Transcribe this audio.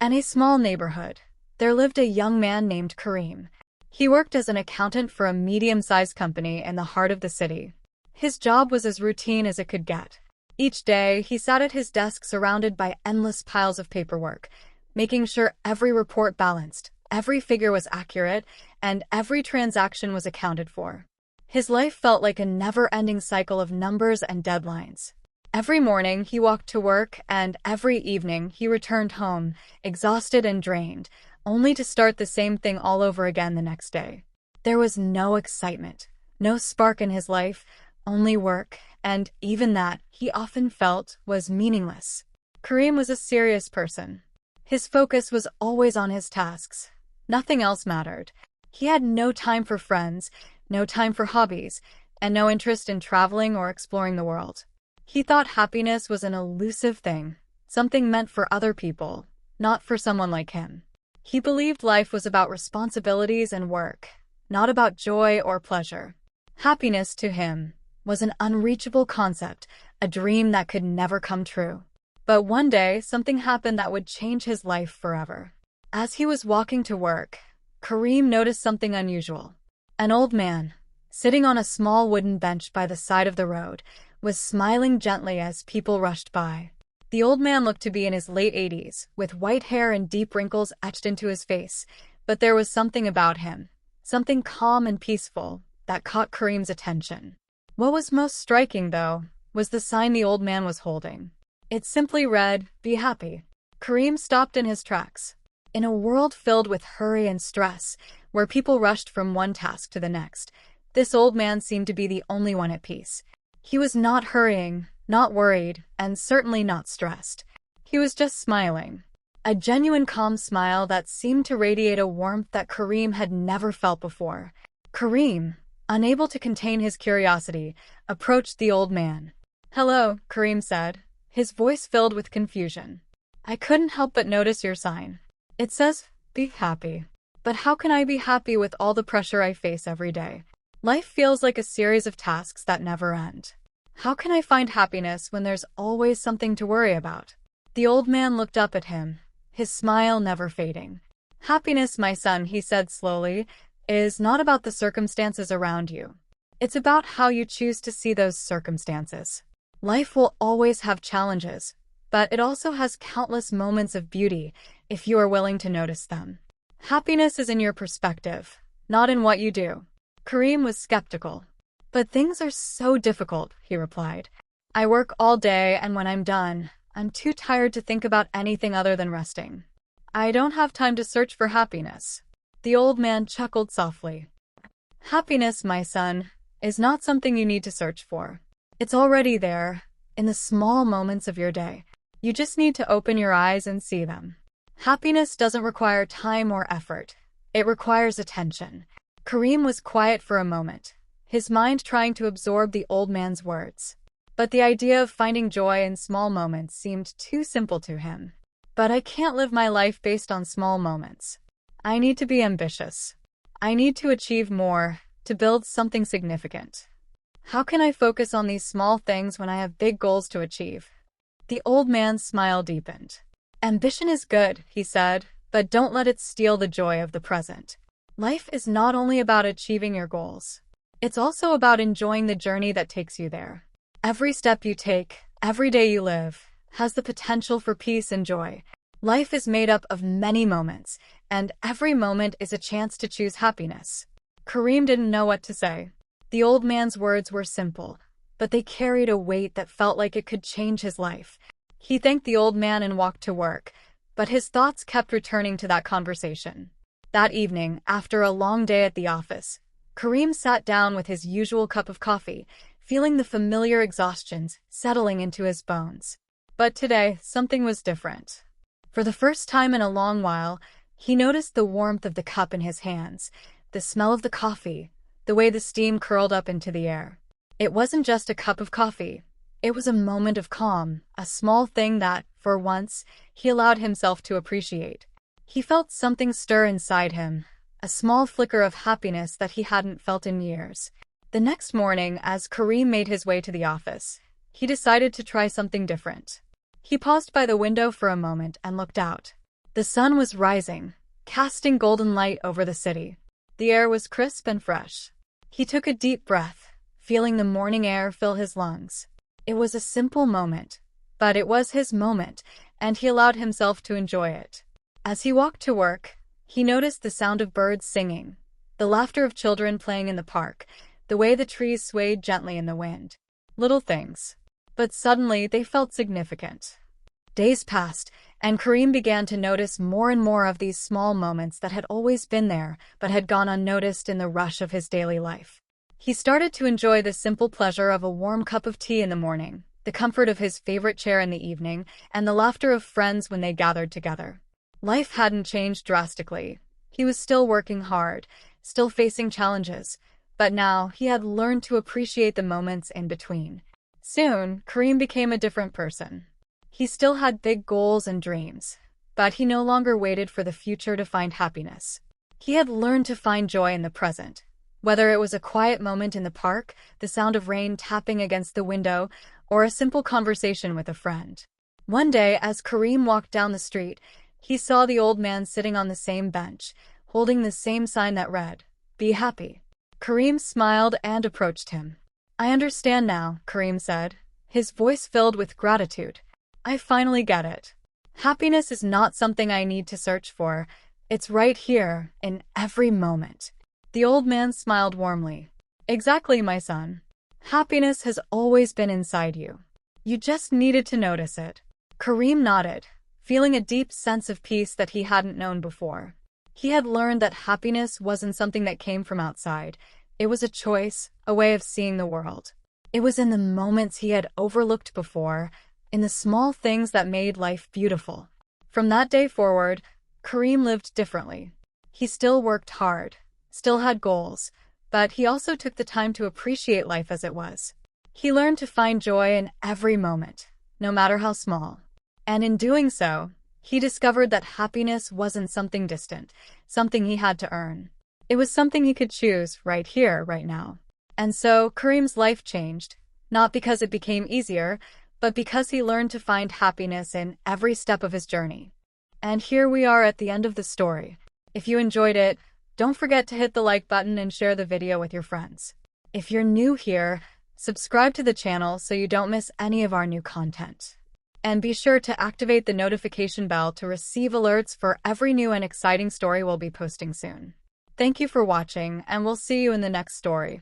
In a small neighborhood, there lived a young man named Karim. He worked as an accountant for a medium-sized company in the heart of the city. His job was as routine as it could get. Each day, he sat at his desk surrounded by endless piles of paperwork, making sure every report balanced, every figure was accurate, and every transaction was accounted for. His life felt like a never-ending cycle of numbers and deadlines. Every morning, he walked to work, and every evening, he returned home, exhausted and drained, only to start the same thing all over again the next day. There was no excitement, no spark in his life, only work, and even that, he often felt, was meaningless. Karim was a serious person. His focus was always on his tasks. Nothing else mattered. He had no time for friends, no time for hobbies, and no interest in traveling or exploring the world. He thought happiness was an elusive thing, something meant for other people, not for someone like him. He believed life was about responsibilities and work, not about joy or pleasure. Happiness, to him, was an unreachable concept, a dream that could never come true. But one day, something happened that would change his life forever. As he was walking to work, Karim noticed something unusual. An old man, sitting on a small wooden bench by the side of the road, was smiling gently as people rushed by. The old man looked to be in his late 80s, with white hair and deep wrinkles etched into his face, but there was something about him, something calm and peaceful, that caught Karim's attention. What was most striking, though, was the sign the old man was holding. It simply read, "Be happy." Karim stopped in his tracks. In a world filled with hurry and stress, where people rushed from one task to the next, this old man seemed to be the only one at peace. He was not hurrying, not worried, and certainly not stressed. He was just smiling. A genuine calm smile that seemed to radiate a warmth that Karim had never felt before. Karim, unable to contain his curiosity, approached the old man. "Hello," Karim said, his voice filled with confusion. "I couldn't help but notice your sign. It says, 'Be happy.' But how can I be happy with all the pressure I face every day? Life feels like a series of tasks that never end. How can I find happiness when there's always something to worry about?" The old man looked up at him, his smile never fading. "Happiness, my son," he said slowly, "is not about the circumstances around you. It's about how you choose to see those circumstances. Life will always have challenges, but it also has countless moments of beauty if you are willing to notice them. Happiness is in your perspective, not in what you do." Karim was skeptical. "But things are so difficult," he replied. "I work all day, and when I'm done, I'm too tired to think about anything other than resting. I don't have time to search for happiness." The old man chuckled softly. "Happiness, my son, is not something you need to search for. It's already there, in the small moments of your day. You just need to open your eyes and see them. Happiness doesn't require time or effort. It requires attention." Karim was quiet for a moment, his mind trying to absorb the old man's words. But the idea of finding joy in small moments seemed too simple to him. "But I can't live my life based on small moments. I need to be ambitious. I need to achieve more, to build something significant. How can I focus on these small things when I have big goals to achieve?" The old man's smile deepened. "Ambition is good," he said, "but don't let it steal the joy of the present. Life is not only about achieving your goals. It's also about enjoying the journey that takes you there. Every step you take, every day you live, has the potential for peace and joy. Life is made up of many moments, and every moment is a chance to choose happiness." Karim didn't know what to say. The old man's words were simple, but they carried a weight that felt like it could change his life. He thanked the old man and walked to work, but his thoughts kept returning to that conversation. That evening, after a long day at the office, Karim sat down with his usual cup of coffee, feeling the familiar exhaustions settling into his bones. But today, something was different. For the first time in a long while, he noticed the warmth of the cup in his hands, the smell of the coffee, the way the steam curled up into the air. It wasn't just a cup of coffee. It was a moment of calm, a small thing that, for once, he allowed himself to appreciate. He felt something stir inside him, a small flicker of happiness that he hadn't felt in years. The next morning, as Karim made his way to the office, he decided to try something different. He paused by the window for a moment and looked out. The sun was rising, casting golden light over the city. The air was crisp and fresh. He took a deep breath, feeling the morning air fill his lungs. It was a simple moment, but it was his moment, and he allowed himself to enjoy it. As he walked to work, he noticed the sound of birds singing, the laughter of children playing in the park, the way the trees swayed gently in the wind. Little things. But suddenly they felt significant. Days passed, and Karim began to notice more and more of these small moments that had always been there, but had gone unnoticed in the rush of his daily life. He started to enjoy the simple pleasure of a warm cup of tea in the morning, the comfort of his favorite chair in the evening, and the laughter of friends when they gathered together. Life hadn't changed drastically. He was still working hard, still facing challenges, but now he had learned to appreciate the moments in between. Soon, Karim became a different person. He still had big goals and dreams, but he no longer waited for the future to find happiness. He had learned to find joy in the present, whether it was a quiet moment in the park, the sound of rain tapping against the window, or a simple conversation with a friend. One day, as Karim walked down the street, he saw the old man sitting on the same bench, holding the same sign that read, "Be happy." Karim smiled and approached him. "I understand now," Karim said, his voice filled with gratitude. "I finally get it. Happiness is not something I need to search for. It's right here, in every moment." The old man smiled warmly. "Exactly, my son. Happiness has always been inside you. You just needed to notice it." Karim nodded, feeling a deep sense of peace that he hadn't known before. He had learned that happiness wasn't something that came from outside. It was a choice, a way of seeing the world. It was in the moments he had overlooked before, in the small things that made life beautiful. From that day forward, Karim lived differently. He still worked hard, still had goals, but he also took the time to appreciate life as it was. He learned to find joy in every moment, no matter how small. And in doing so, he discovered that happiness wasn't something distant, something he had to earn. It was something he could choose right here, right now. And so, Karim's life changed, not because it became easier, but because he learned to find happiness in every step of his journey. And here we are at the end of the story. If you enjoyed it, don't forget to hit the like button and share the video with your friends. If you're new here, subscribe to the channel so you don't miss any of our new content. And be sure to activate the notification bell to receive alerts for every new and exciting story we'll be posting soon. Thank you for watching, and we'll see you in the next story.